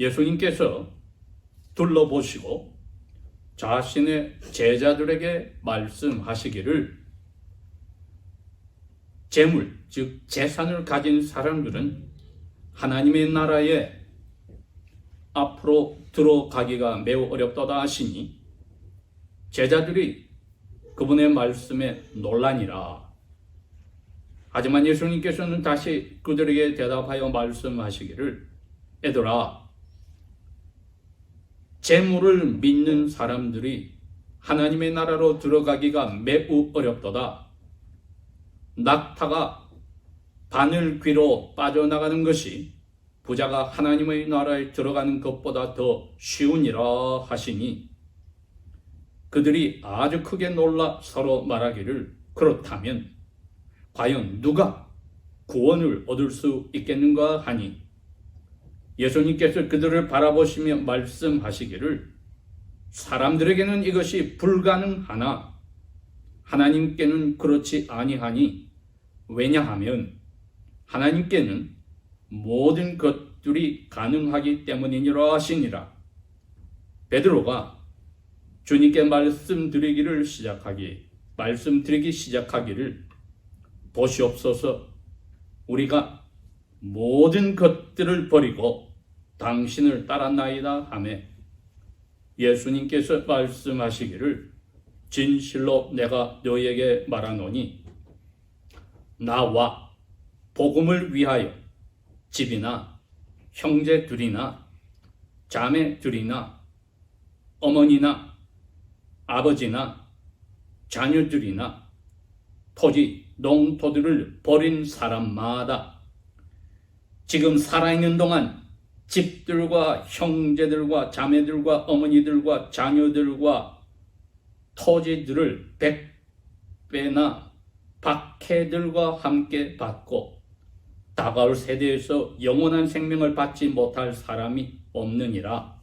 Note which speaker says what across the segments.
Speaker 1: 예수님께서 둘러보시고 자신의 제자들에게 말씀하시기를 재물, 즉 재산을 가진 사람들은 하나님의 나라에 앞으로 들어가기가 매우 어렵도다 하시니 제자들이 그분의 말씀에 놀라니라. 하지만 예수님께서는 다시 그들에게 대답하여 말씀하시기를 얘들아, 재물을 믿는 사람들이 하나님의 나라로 들어가기가 매우 어렵도다. 낙타가 바늘 귀로 빠져나가는 것이 부자가 하나님의 나라에 들어가는 것보다 더 쉬우니라 하시니 그들이 아주 크게 놀라 서로 말하기를 그렇다면 과연 누가 구원을 얻을 수 있겠는가 하니 예수님께서 그들을 바라보시며 말씀하시기를 사람들에게는 이것이 불가능하나 하나님께는 그렇지 아니하니 왜냐하면 하나님께는 모든 것들이 가능하기 때문이니라 하시니라. 베드로가 주님께 말씀드리기 시작하기를 보시옵소서, 우리가 모든 것들을 버리고 당신을 따랐나이다 하매 예수님께서 말씀하시기를 진실로 내가 너희에게 말하노니 나와 복음을 위하여 집이나 형제들이나 자매들이나 어머니나 아버지나 자녀들이나 토지, 농토들을 버린 사람마다 지금 살아있는 동안 집들과 형제들과 자매들과 어머니들과 자녀들과 토지들을 100배나 박해들과 함께 받고 다가올 세대에서 영원한 생명을 받지 못할 사람이 없느니라.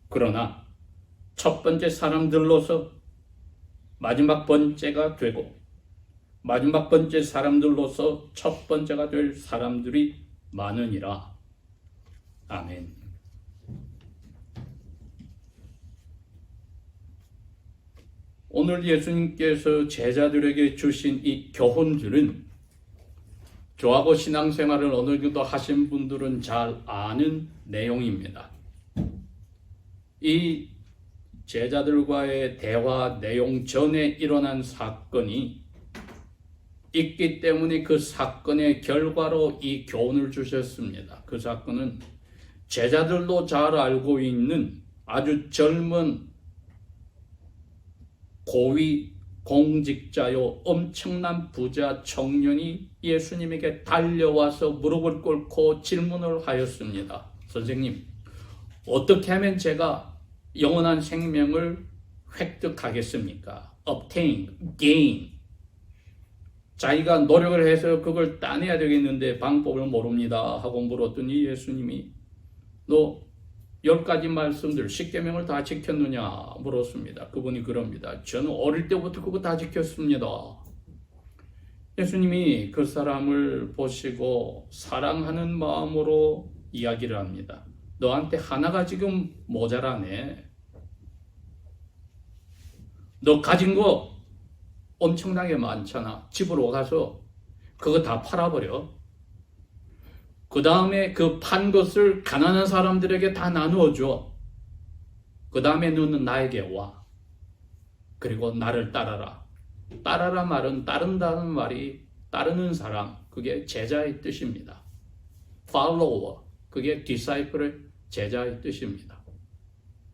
Speaker 1: 그러나 첫 번째 사람들로서 마지막 번째가 되고 마지막 번째 사람들로서 첫 번째가 될 사람들이 많으니라. 아멘. 오늘 예수님께서 제자들에게 주신 이 교훈들은 저하고 신앙생활을 어느 정도 하신 분들은 잘 아는 내용입니다. 이 제자들과의 대화 내용 전에 일어난 사건이 있기 때문에 그 사건의 결과로 이 교훈을 주셨습니다. 그 사건은 제자들도 잘 알고 있는 아주 젊은 고위 공직자요 엄청난 부자 청년이 예수님에게 달려와서 무릎을 꿇고 질문을 하였습니다. 선생님, 어떻게 하면 제가 영원한 생명을 획득하겠습니까? obtain, gain. 자기가 노력을 해서 그걸 따내야 되겠는데 방법을 모릅니다 하고 물었더니 예수님이 너 10가지 말씀들 10계명을 다 지켰느냐 물었습니다. 그분이 그럽니다. 저는 어릴 때부터 그거 다 지켰습니다. 예수님이 그 사람을 보시고 사랑하는 마음으로 이야기를 합니다. 너한테 하나가 지금 모자라네. 너 가진 거 엄청나게 많잖아. 집으로 가서 그거 다 팔아버려. 그 다음에 그 판 것을 가난한 사람들에게 다 나누어 줘. 그 다음에 너는 나에게 와. 그리고 나를 따라라. 따라라 말은 따른다는 말이 따르는 사람, 그게 제자의 뜻입니다. follower, 그게 disciple의 제자의 뜻입니다.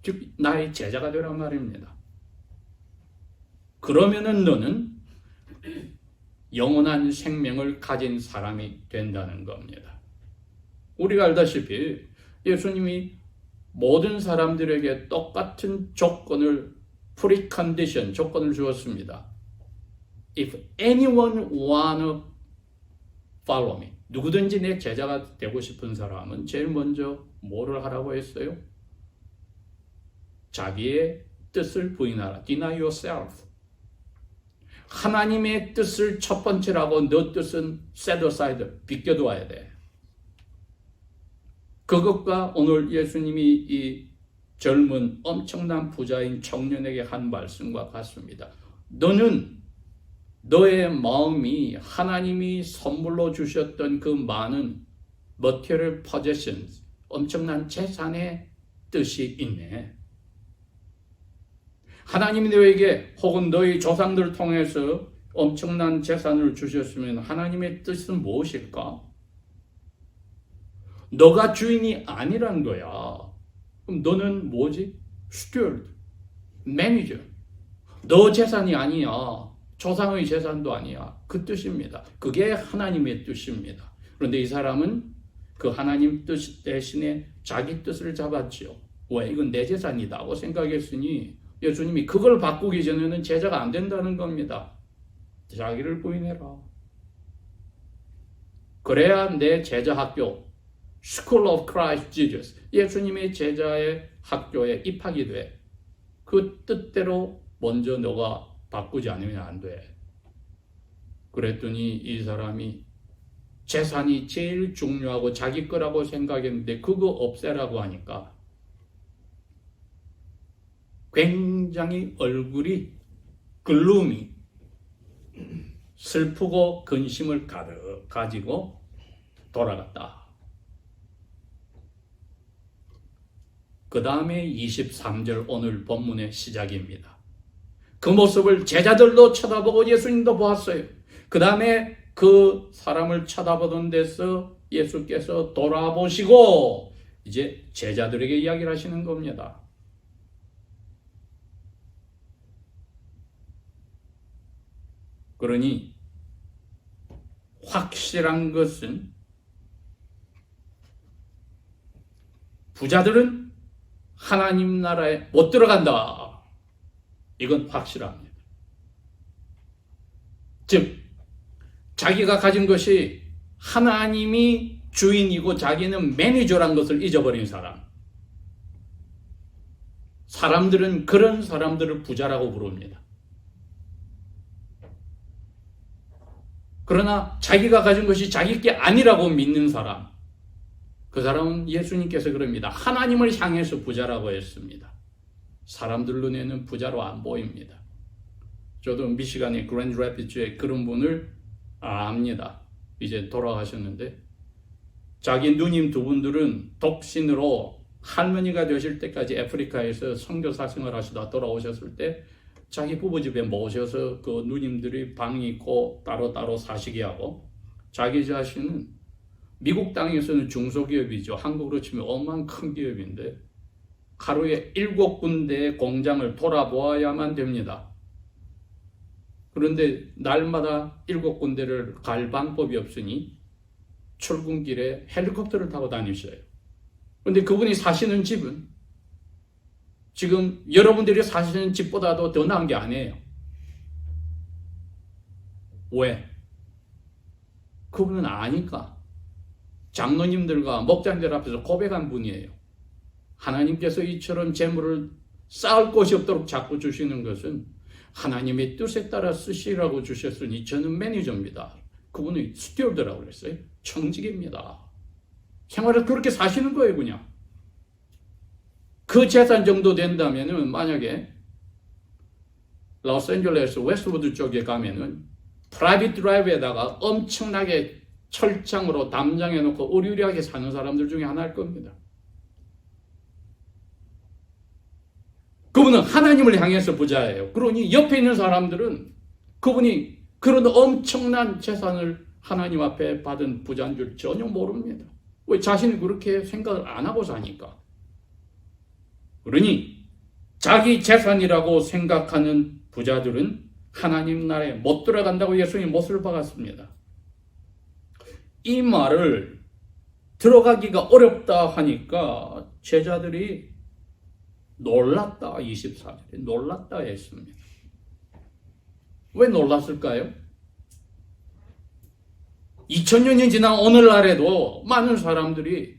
Speaker 1: 즉 나의 제자가 되란 말입니다. 그러면은 너는 영원한 생명을 가진 사람이 된다는 겁니다. 우리가 알다시피 예수님이 모든 사람들에게 똑같은 조건을 precondition, 조건을 주었습니다. If anyone wanna follow me, 누구든지 내 제자가 되고 싶은 사람은 제일 먼저 뭐를 하라고 했어요? 자기의 뜻을 부인하라. Deny yourself. 하나님의 뜻을 첫 번째라고 너 뜻은 set aside, 비껴두어야 돼. 그것과 오늘 예수님이 이 젊은 엄청난 부자인 청년에게 한 말씀과 같습니다. 너는 너의 마음이 하나님이 선물로 주셨던 그 많은 material possessions, 엄청난 재산의 뜻이 있네. 하나님이 너에게 혹은 너희 조상들 통해서 엄청난 재산을 주셨으면 하나님의 뜻은 무엇일까? 너가 주인이 아니란 거야. 그럼 너는 뭐지? steward, 매니저. 너 재산이 아니야. 조상의 재산도 아니야. 그 뜻입니다. 그게 하나님의 뜻입니다. 그런데 이 사람은 그 하나님 뜻 대신에 자기 뜻을 잡았지요. 왜? 이건 내 재산이다고 생각했으니 예수님이 그걸 바꾸기 전에는 제자가 안 된다는 겁니다. 자기를 부인해라. 그래야 내 제자 학교, School of Christ Jesus, 예수님의 제자의 학교에 입학이 돼. 그 뜻대로 먼저 너가 바꾸지 않으면 안 돼. 그랬더니 이 사람이 재산이 제일 중요하고 자기 거라고 생각했는데 그거 없애라고 하니까 굉장히 얼굴이 글룸이 슬프고 근심을 가득 가지고 돌아갔다. 그 다음에 23절 오늘 본문의 시작입니다. 그 모습을 제자들도 쳐다보고 예수님도 보았어요. 그 다음에 그 사람을 쳐다보던 데서 예수께서 돌아보시고 이제 제자들에게 이야기를 하시는 겁니다. 그러니 확실한 것은 부자들은 하나님 나라에 못 들어간다. 이건 확실합니다. 즉 자기가 가진 것이 하나님이 주인이고 자기는 매니저란 것을 잊어버린 사람. 사람들은 그런 사람들을 부자라고 부릅니다. 그러나 자기가 가진 것이 자기 게 아니라고 믿는 사람, 그 사람은 예수님께서 그럽니다. 하나님을 향해서 부자라고 했습니다. 사람들 눈에는 부자로 안 보입니다. 저도 미시간의 그랜드 래피드에 그런 분을 압니다. 이제 돌아가셨는데 자기 누님 두 분들은 독신으로 할머니가 되실 때까지 아프리카에서 선교사 생활하시다 돌아오셨을 때 자기 부부집에 모셔서 그 누님들이 방이 있고 따로따로 사시게 하고 자기 자신은 미국 땅에서는 중소기업이죠. 한국으로 치면 어마어마한 큰 기업인데 하루에 7군데의 공장을 돌아보아야만 됩니다. 그런데 날마다 7군데를 갈 방법이 없으니 출근길에 헬리콥터를 타고 다니셔요. 그런데 그분이 사시는 집은 지금 여러분들이 사시는 집보다도 더 나은 게 아니에요. 왜? 그분은 아니까. 장로님들과 목장들 앞에서 고백한 분이에요. 하나님께서 이처럼 재물을 쌓을 곳이 없도록 자꾸 주시는 것은 하나님의 뜻에 따라 쓰시라고 주셨으니 저는 매니저입니다. 그분은 스튜어드라고 그랬어요. 청직입니다. 생활을 그렇게 사시는 거예요, 그냥. 그 재산 정도 된다면은 만약에 로스앤젤레스 웨스트우드 쪽에 가면은 프라이빗 드라이브에다가 엄청나게 철창으로 담장해 놓고 의리의리하게 사는 사람들 중에 하나일 겁니다. 그분은 하나님을 향해서 부자예요. 그러니 옆에 있는 사람들은 그분이 그런 엄청난 재산을 하나님 앞에 받은 부자인 줄 전혀 모릅니다. 왜? 자신이 그렇게 생각을 안 하고 사니까. 그러니 자기 재산이라고 생각하는 부자들은 하나님 나라에 못 들어간다고 예수님이 못을 박았습니다. 이 말을 들어가기가 어렵다 하니까 제자들이 놀랐다. 24절에 놀랐다 했습니다. 왜 놀랐을까요? 2000년이 지난 오늘날에도 많은 사람들이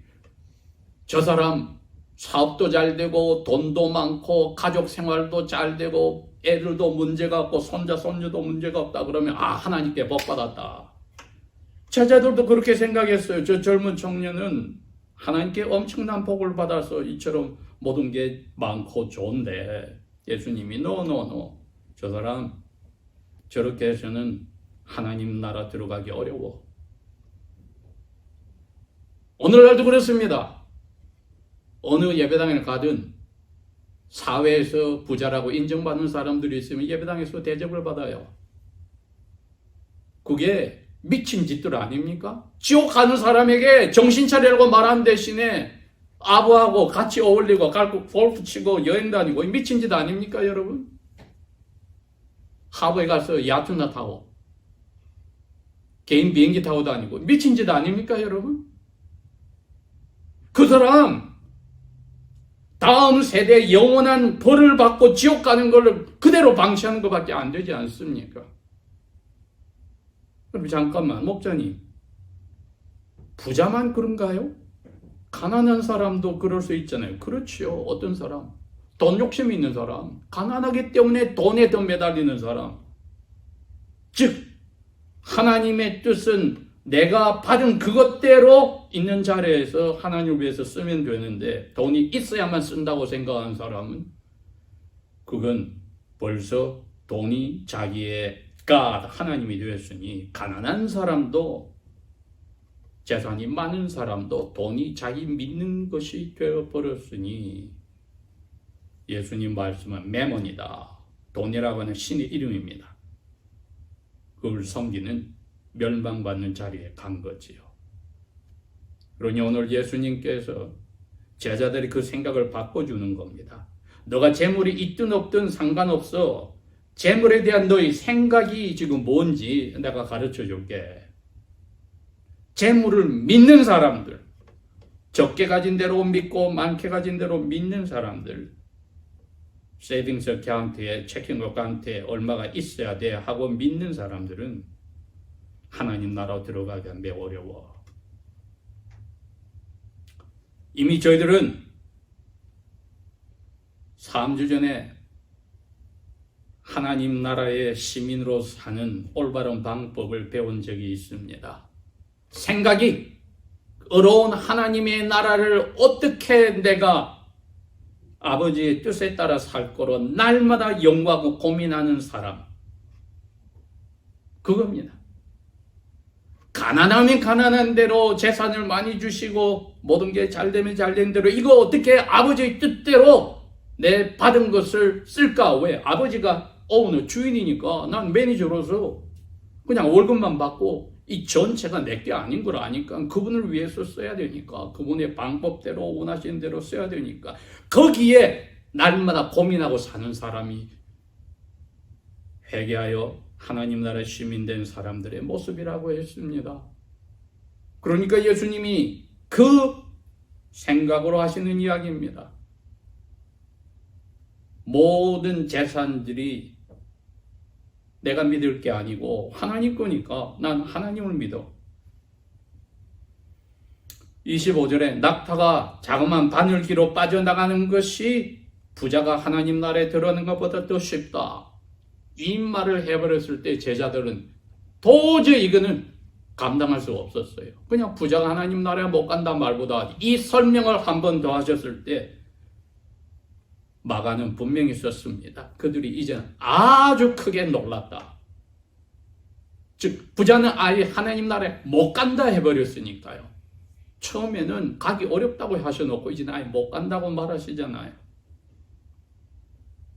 Speaker 1: 저 사람 사업도 잘 되고 돈도 많고 가족 생활도 잘 되고 애들도 문제가 없고 손자 손녀도 문제가 없다 그러면 하나님께 복 받았다. 제자들도 그렇게 생각했어요. 저 젊은 청년은 하나님께 엄청난 복을 받아서 이처럼 모든 게 많고 좋은데 예수님이 노 저 사람 저렇게 해서는 하나님 나라 들어가기 어려워. 오늘날도 그렇습니다. 어느 예배당에 가든 사회에서 부자라고 인정받는 사람들이 있으면 예배당에서 대접을 받아요. 그게 미친 짓들 아닙니까? 지옥 가는 사람에게 정신 차리라고 말한 대신에 아부하고 같이 어울리고 골프 치고 여행 다니고 미친 짓 아닙니까, 여러분? 하버에 가서 야투나 타고 개인 비행기 타고 다니고 미친 짓 아닙니까, 여러분? 그 사람 다음 세대에 영원한 벌을 받고 지옥 가는 걸 그대로 방치하는 것밖에 안 되지 않습니까? 그럼 잠깐만, 목사님, 부자만 그런가요? 가난한 사람도 그럴 수 있잖아요. 그렇죠. 어떤 사람, 돈 욕심이 있는 사람, 가난하기 때문에 돈에 더 매달리는 사람, 즉 하나님의 뜻은 내가 받은 그것대로 있는 자리에서 하나님을 위해서 쓰면 되는데 돈이 있어야만 쓴다고 생각하는 사람은 그건 벌써 돈이 자기가 하나님이 되었으니 가난한 사람도 재산이 많은 사람도 돈이 자기 믿는 것이 되어버렸으니 예수님 말씀은 매몬이다. 돈이라고 하는 신의 이름입니다. 그걸 섬기는 멸망받는 자리에 간 거지요. 그러니 오늘 예수님께서 제자들이 그 생각을 바꿔주는 겁니다. 너가 재물이 있든 없든 상관없어. 재물에 대한 너의 생각이 지금 뭔지 내가 가르쳐 줄게. 재물을 믿는 사람들, 적게 가진 대로 믿고 많게 가진 대로 믿는 사람들, 세이빙스 어카운트에 체킹 어카운트에 얼마가 있어야 돼 하고 믿는 사람들은 하나님 나라 들어가기가 매우 어려워. 이미 저희들은 3주 전에 하나님 나라의 시민으로 사는 올바른 방법을 배운 적이 있습니다. 생각이 어려운 하나님의 나라를 어떻게 내가 아버지의 뜻에 따라 살 거로 날마다 연구하고 고민하는 사람, 그겁니다. 가난하면 가난한 대로 재산을 많이 주시고 모든 게 잘 되면 잘 된 대로 이거 어떻게 아버지의 뜻대로 내 받은 것을 쓸까? 왜? 아버지가 오너 주인이니까 난 매니저로서 그냥 월급만 받고 이 전체가 내게 아닌 걸 아니까 그분을 위해서 써야 되니까 그분의 방법대로 원하시는 대로 써야 되니까 거기에 날마다 고민하고 사는 사람이 회개하여 하나님 나라의 시민된 사람들의 모습이라고 했습니다. 그러니까 예수님이 그 생각으로 하시는 이야기입니다. 모든 재산들이 내가 믿을 게 아니고 하나님 거니까 난 하나님을 믿어. 25절에 낙타가 자그마한 바늘기로 빠져나가는 것이 부자가 하나님 나라에 들어가는 것보다 더 쉽다. 이 말을 해버렸을 때 제자들은 도저히 이거는 감당할 수 없었어요. 그냥 부자가 하나님 나라에 못 간다 말보다 이 설명을 한 번 더 하셨을 때 마가는 분명히 썼습니다. 그들이 이제는 아주 크게 놀랐다. 즉 부자는 아예 하나님 나라에 못 간다 해버렸으니까요. 처음에는 가기 어렵다고 하셔놓고 이제는 아예 못 간다고 말하시잖아요.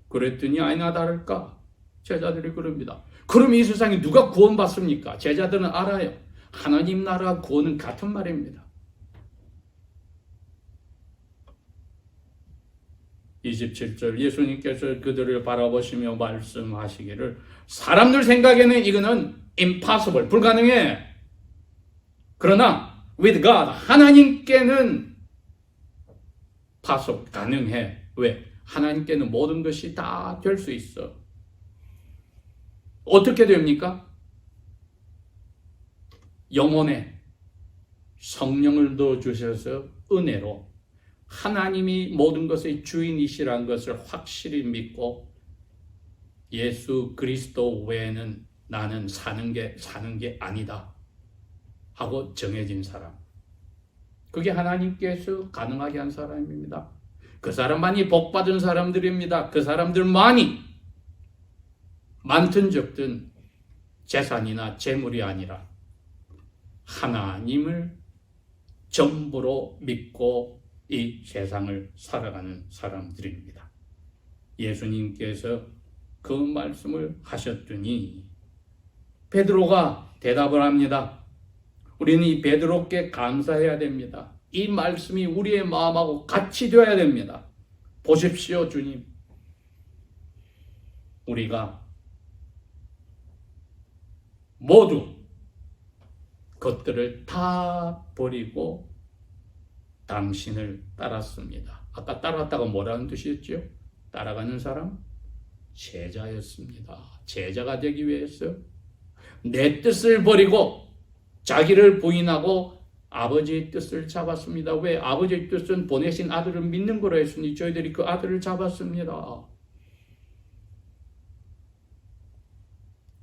Speaker 1: 그랬더니 아니나 다를까 제자들이 그럽니다. 그럼 이 세상에 누가 구원받습니까? 제자들은 알아요. 하나님 나라 구원은 같은 말입니다. 27절 예수님께서 그들을 바라보시며 말씀하시기를 사람들 생각에는 이거는 impossible, 불가능해. 그러나 with God, 하나님께는 possible, 가능해. 왜? 하나님께는 모든 것이 다 될 수 있어. 어떻게 됩니까? 영혼에 성령을 넣어주셔서 은혜로 하나님이 모든 것의 주인이시라는 것을 확실히 믿고 예수 그리스도 외에는 나는 사는 게 아니다 하고 정해진 사람. 그게 하나님께서 가능하게 한 사람입니다. 그 사람만이 복받은 사람들입니다. 그 사람들만이 많든 적든 재산이나 재물이 아니라 하나님을 전부로 믿고 이 세상을 살아가는 사람들입니다. 예수님께서 그 말씀을 하셨더니 베드로가 대답을 합니다. 우리는 이 베드로께 감사해야 됩니다. 이 말씀이 우리의 마음하고 같이 되어야 됩니다. 보십시오, 주님. 우리가 모두 것들을 다 버리고 당신을 따랐습니다. 아까 따랐다가 뭐라는 뜻이었죠? 따라가는 사람? 제자였습니다. 제자가 되기 위해서 내 뜻을 버리고 자기를 부인하고 아버지의 뜻을 잡았습니다. 왜? 아버지의 뜻은 보내신 아들을 믿는 거라 했으니 저희들이 그 아들을 잡았습니다.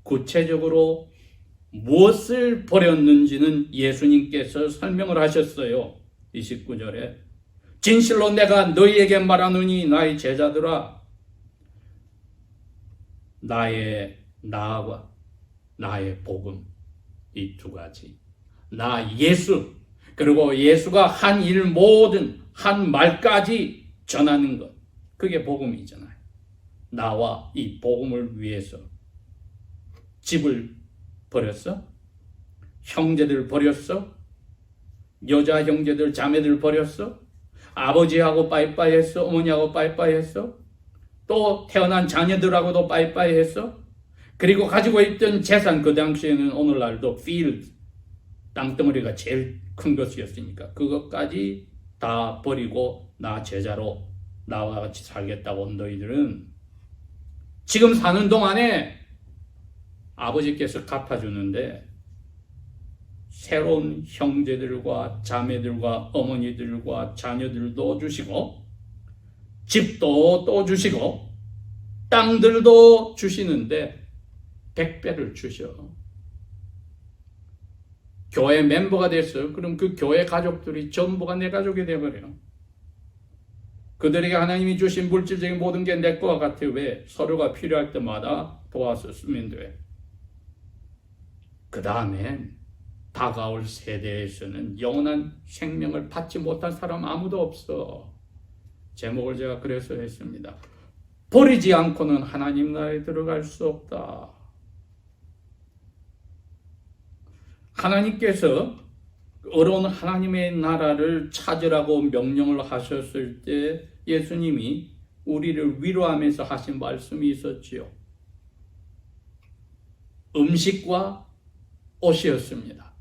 Speaker 1: 구체적으로 무엇을 버렸는지는 예수님께서 설명을 하셨어요. 29절에 진실로 내가 너희에게 말하노니 나의 제자들아, 나의 나와 나의 복음, 이 두 가지, 나 예수, 그리고 예수가 한 일 모든 한 말까지 전하는 것, 그게 복음이잖아요. 나와 이 복음을 위해서 집을 버렸어? 형제들 버렸어? 여자 형제들 자매들 버렸어? 아버지하고 빠이빠이 했어? 어머니하고 빠이빠이 했어? 또 태어난 자녀들하고도 빠이빠이 했어? 그리고 가지고 있던 재산, 그 당시에는 오늘날도 필드, 땅덩어리가 제일 큰 것이었으니까 그것까지 다 버리고 나 제자로 나와 같이 살겠다고 온 너희들은 지금 사는 동안에 아버지께서 갚아주는데 새로운 형제들과 자매들과 어머니들과 자녀들도 주시고 집도 또 주시고 땅들도 주시는데 100배를 주셔. 교회 멤버가 됐어요. 그럼 그 교회 가족들이 전부가 내 가족이 되어버려요. 그들에게 하나님이 주신 물질적인 모든 게 내 거와 같아. 왜? 서로가 필요할 때마다 도와서 쓰면 돼. 그 다음엔 다가올 세대에서는 영원한 생명을 받지 못한 사람 아무도 없어. 제목을 제가 그래서 했습니다. 버리지 않고는 하나님 나라에 들어갈 수 없다. 하나님께서 어려운 하나님의 나라를 찾으라고 명령을 하셨을 때 예수님이 우리를 위로하면서 하신 말씀이 있었지요. 음식과 옷이었습니다.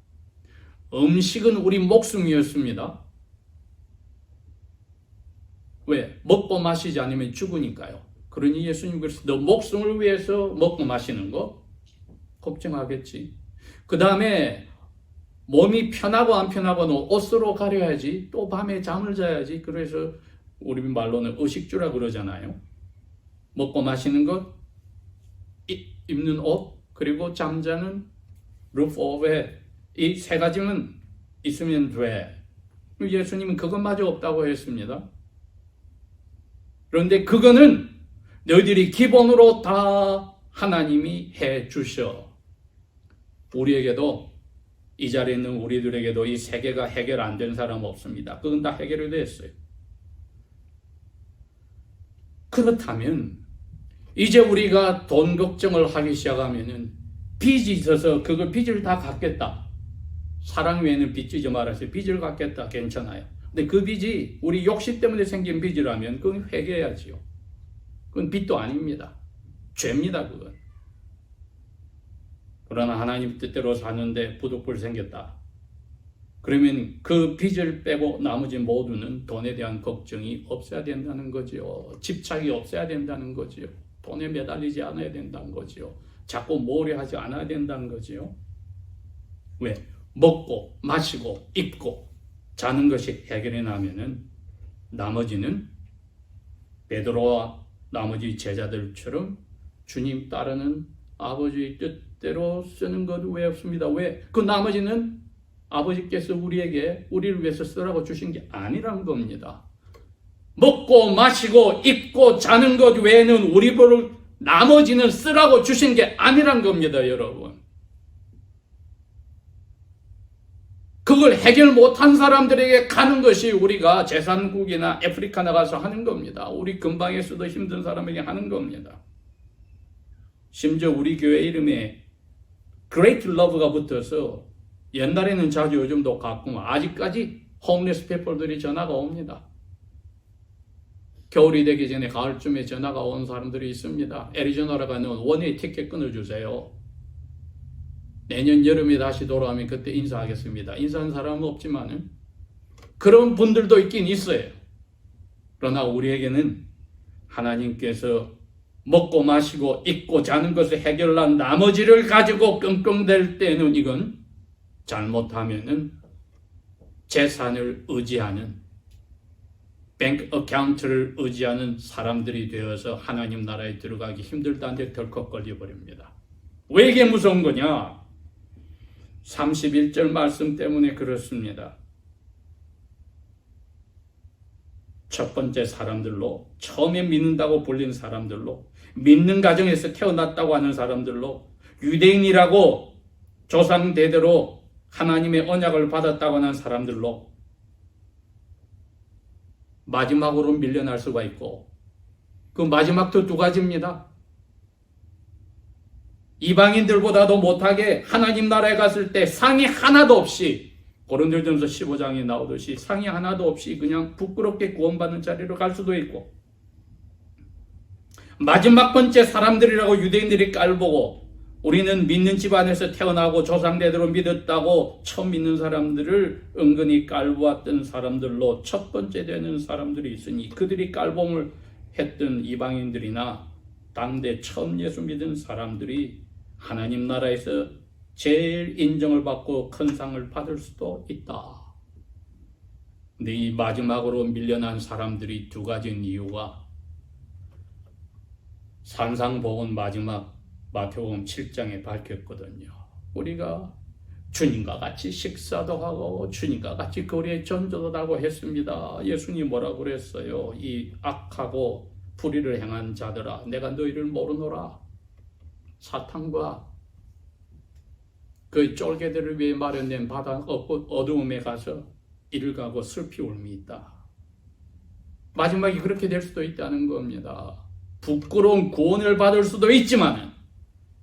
Speaker 1: 음식은 우리 목숨이었습니다. 왜? 먹고 마시지 않으면 죽으니까요. 그러니 예수님께서 너 목숨을 위해서 먹고 마시는 거 걱정하겠지. 그 다음에 몸이 편하고 안 편하고는 옷으로 가려야지. 또 밤에 잠을 자야지. 그래서 우리 말로는 의식주라 그러잖아요. 먹고 마시는 것, 입는 옷, 그리고 잠자는 roof over head. 이 세 가지만 있으면 돼. 예수님은 그것마저 없다고 했습니다. 그런데 그거는 너희들이 기본으로 다 하나님이 해 주셔. 우리에게도 이 자리에 있는 우리들에게도 이 세 개가 해결 안 된 사람 없습니다. 그건 다 해결이 됐어요. 그렇다면 이제 우리가 돈 걱정을 하기 시작하면은 빚이 있어서 그걸 빚을 다 갚겠다. 사랑 외에는 빚지지 말아서 빚을 갚겠다. 괜찮아요. 근데 그 빚이 우리 욕심 때문에 생긴 빚이라면 그건 회개해야지요. 그건 빚도 아닙니다. 죄입니다. 그건. 그러나 하나님 뜻대로 사는데 부득불 생겼다. 그러면 그 빚을 빼고 나머지 모두는 돈에 대한 걱정이 없어야 된다는 거지요. 집착이 없어야 된다는 거지요. 돈에 매달리지 않아야 된다는 거지요. 자꾸 모래하지 않아야 된다는 거지요. 왜? 먹고 마시고 입고 자는 것이 해결이 나면은 나머지는 베드로와 나머지 제자들처럼 주님 따르는 아버지의 뜻대로 쓰는 것 외에 없습니다. 왜? 그 나머지는 아버지께서 우리를 위해서 쓰라고 주신 게 아니란 겁니다. 먹고 마시고 입고 자는 것 외에는 우리 보를 나머지는 쓰라고 주신 게 아니란 겁니다, 여러분. 그걸 해결 못한 사람들에게 가는 것이 우리가 제3국이나 아프리카 나가서 하는 겁니다. 우리 근방에서도 힘든 사람에게 하는 겁니다. 심지어 우리 교회 이름에 Great Love가 붙어서 옛날에는 자주 요즘도 가끔 아직까지 홈리스 피플들이 전화가 옵니다. 겨울이 되기 전에 가을쯤에 전화가 온 사람들이 있습니다. 애리조나로 가는 원웨이 티켓 끊어주세요. 내년 여름에 다시 돌아오면 그때 인사하겠습니다. 인사하는 사람은 없지만은 그런 분들도 있긴 있어요. 그러나 우리에게는 하나님께서 먹고 마시고 입고 자는 것을 해결한 나머지를 가지고 끙끙댈 때는 이건 잘못하면은 재산을 의지하는 뱅크 어카운트를 의지하는 사람들이 되어서 하나님 나라에 들어가기 힘들다는데 덜컥 걸려버립니다. 왜 이게 무서운 거냐? 31절 말씀 때문에 그렇습니다. 첫 번째 사람들로, 처음에 믿는다고 불린 사람들로, 믿는 가정에서 태어났다고 하는 사람들로, 유대인이라고 조상 대대로 하나님의 언약을 받았다고 하는 사람들로 마지막으로 밀려날 수가 있고, 그 마지막도 두 가지입니다. 이방인들보다도 못하게 하나님 나라에 갔을 때 상이 하나도 없이, 고린도전서 15장에 나오듯이 상이 하나도 없이 그냥 부끄럽게 구원받는 자리로 갈 수도 있고, 마지막 번째 사람들이라고 유대인들이 깔보고 우리는 믿는 집안에서 태어나고 조상대대로 믿었다고 처음 믿는 사람들을 은근히 깔보았던 사람들로 첫 번째 되는 사람들이 있으니, 그들이 깔봄을 했던 이방인들이나 당대 처음 예수 믿은 사람들이 하나님 나라에서 제일 인정을 받고 큰 상을 받을 수도 있다. 근데 이 마지막으로 밀려난 사람들이 두 가지인 이유가 산상복음 마지막 마태복음 7장에 밝혔거든요. 우리가 주님과 같이 식사도 하고 주님과 같이 거리에 전도도 하고 했습니다. 예수님 뭐라고 그랬어요? 이 악하고 불의를 행한 자들아, 내가 너희를 모르노라. 사탄과 그 쫄개들을 위해 마련된 바다 어두움에 가서 이를 가고 슬피 울미 있다. 마지막이 그렇게 될 수도 있다는 겁니다. 부끄러운 구원을 받을 수도 있지만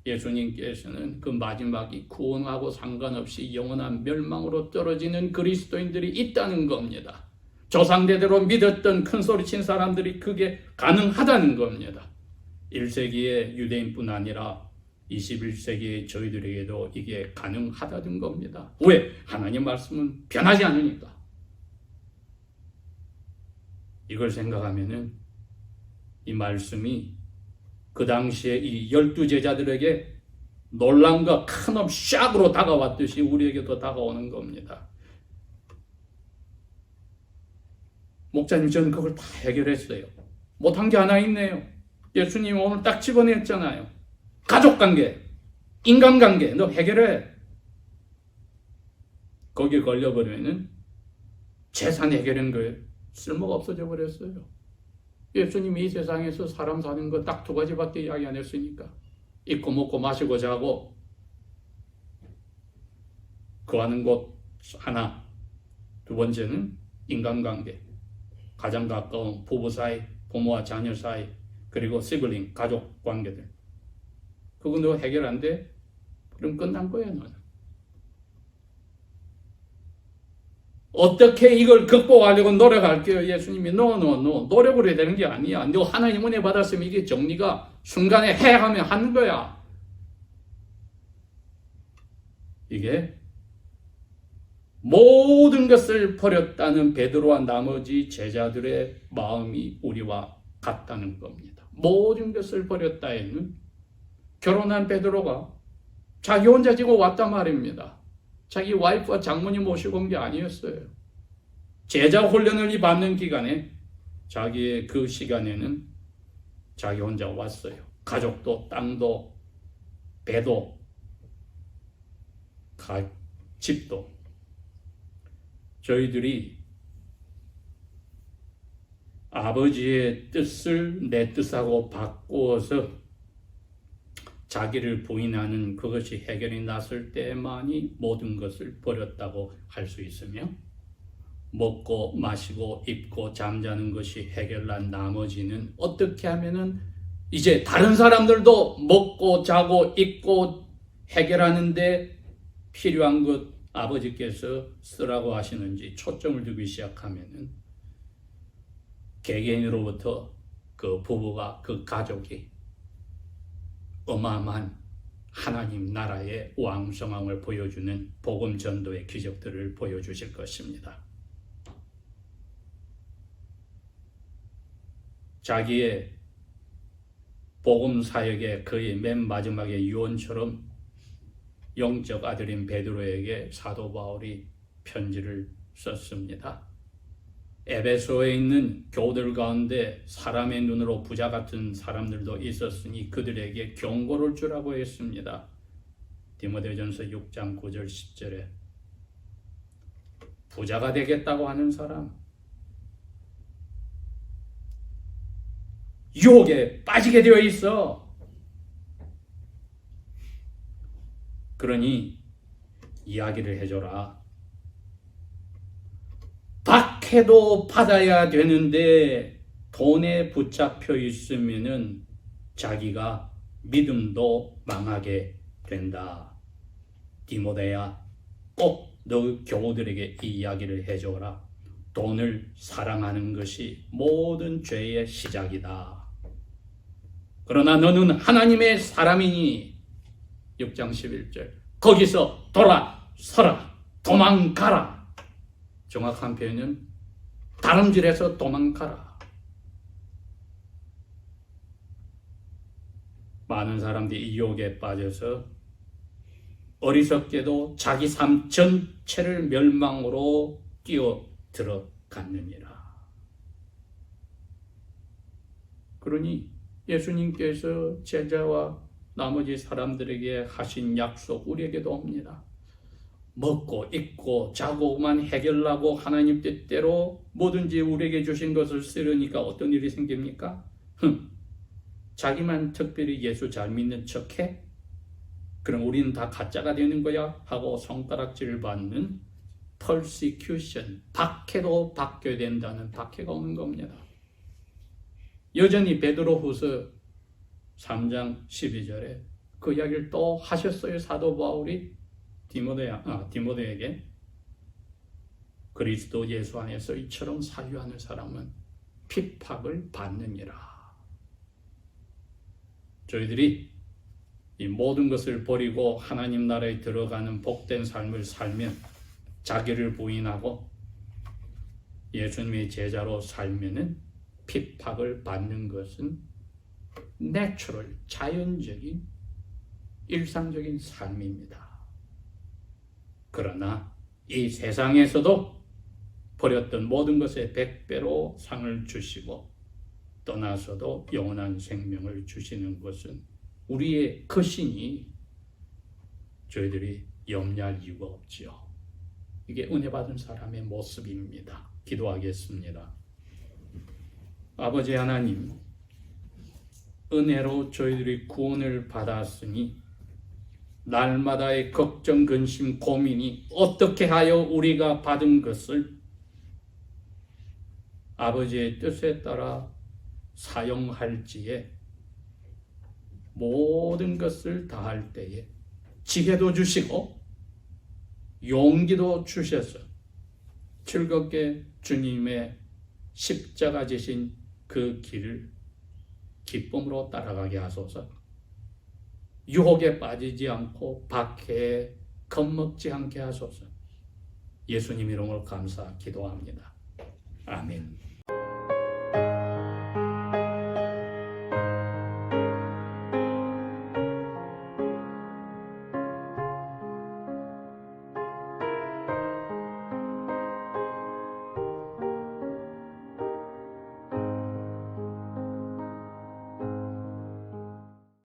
Speaker 1: 예수님께서는 그 마지막이 구원하고 상관없이 영원한 멸망으로 떨어지는 그리스도인들이 있다는 겁니다. 조상대대로 믿었던 큰소리친 사람들이 그게 가능하다는 겁니다. 1세기의 유대인뿐 아니라 21세기의 저희들에게도 이게 가능하다는 겁니다. 왜? 하나님 말씀은 변하지 않으니까. 이걸 생각하면은 이 말씀이 그 당시에 이 12제자들에게 놀라움과 큰엄 샥으로 다가왔듯이 우리에게도 다가오는 겁니다. 목사님, 저는 그걸 다 해결했어요. 못한 게 하나 있네요. 예수님이 오늘 딱 집어냈잖아요. 가족관계, 인간관계, 너 해결해. 거기에 걸려버리면 재산 해결한 거예요. 쓸모가 없어져 버렸어요. 예수님이 이 세상에서 사람 사는 거 딱 두 가지밖에 이야기 안 했으니까. 입고 먹고 마시고 자고 거하는 곳 하나. 두 번째는 인간관계. 가장 가까운 부부 사이, 부모와 자녀 사이, 그리고 시블링, 가족 관계들. 그거 너 해결 안 돼? 그럼 끝난 거야, 너는. 어떻게 이걸 극복하려고 노력할게요? 예수님이 노력을 해야 되는 게 아니야. 너 하나님 은혜 받았으면 이게 정리가 순간에 해 하면 하는 거야. 이게 모든 것을 버렸다는 베드로와 나머지 제자들의 마음이 우리와 같다는 겁니다. 모든 것을 버렸다에는 결혼한 베드로가 자기 혼자 지고 왔단 말입니다. 자기 와이프와 장모님 모시고 온 게 아니었어요. 제자 훈련을 받는 기간에 자기의 그 시간에는 자기 혼자 왔어요. 가족도 땅도 배도 집도 저희들이 아버지의 뜻을 내 뜻하고 바꾸어서 자기를 부인하는 그것이 해결이 났을 때만이 모든 것을 버렸다고 할 수 있으며, 먹고 마시고 입고 잠자는 것이 해결난 나머지는 어떻게 하면은 이제 다른 사람들도 먹고 자고 입고 해결하는데 필요한 것 아버지께서 쓰라고 하시는지 초점을 두기 시작하면은 개개인으로부터 그 부부가, 그 가족이 어마어마한 하나님 나라의 왕성함을 보여주는 복음 전도의 기적들을 보여주실 것입니다. 자기의 복음 사역의 거의 맨 마지막에 유언처럼 영적 아들인 베드로에게 사도 바울이 편지를 썼습니다. 에베소에 있는 교우들 가운데 사람의 눈으로 부자 같은 사람들도 있었으니 그들에게 경고를 주라고 했습니다. 디모데전서 6장 9절 10절에 부자가 되겠다고 하는 사람, 유혹에 빠지게 되어 있어. 그러니 이야기를 해줘라. 박해도 받아야 되는데 돈에 붙잡혀 있으면은 자기가 믿음도 망하게 된다. 디모데야, 꼭 너 교우들에게 이 이야기를 해줘라. 돈을 사랑하는 것이 모든 죄의 시작이다. 그러나 너는 하나님의 사람이니 6장 11절 거기서 돌아서라, 도망가라. 정확한 표현은 다름질해서 도망가라. 많은 사람들이 이 유혹에 빠져서 어리석게도 자기 삶 전체를 멸망으로 뛰어들어갔느니라. 그러니 예수님께서 제자와 나머지 사람들에게 하신 약속 우리에게도 옵니다. 먹고 입고 자고만 해결하고 하나님 뜻대로 뭐든지 우리에게 주신 것을 쓰려니까 어떤 일이 생깁니까? 자기만 특별히 예수 잘 믿는 척해? 그럼 우리는 다 가짜가 되는 거야? 하고 손가락질을 받는 persecution, 박해도 받게 된다는 박해가 오는 겁니다. 여전히 베드로후서 3장 12절에 그 이야기를 또 하셨어요. 사도 바울이 디모데에게 그리스도 예수 안에서 이처럼 사유하는 사람은 핍박을 받느니라. 저희들이 이 모든 것을 버리고 하나님 나라에 들어가는 복된 삶을 살면, 자기를 부인하고 예수님의 제자로 살면은 핍박을 받는 것은 내추럴, 자연적인, 일상적인 삶입니다. 그러나 이 세상에서도 버렸던 모든 것에 100배로 상을 주시고 떠나서도 영원한 생명을 주시는 것은 우리의 것이니 저희들이 염려할 이유가 없지요. 이게 은혜 받은 사람의 모습입니다. 기도하겠습니다. 아버지 하나님, 은혜로 저희들이 구원을 받았으니 날마다의 걱정, 근심, 고민이 어떻게 하여 우리가 받은 것을 아버지의 뜻에 따라 사용할지에 모든 것을 다할 때에 지혜도 주시고 용기도 주셔서 즐겁게 주님의 십자가 지신 그 길을 기쁨으로 따라가게 하소서. 유혹에 빠지지 않고 박해에 겁먹지 않게 하소서. 예수님 이름으로 감사 기도합니다. 아멘.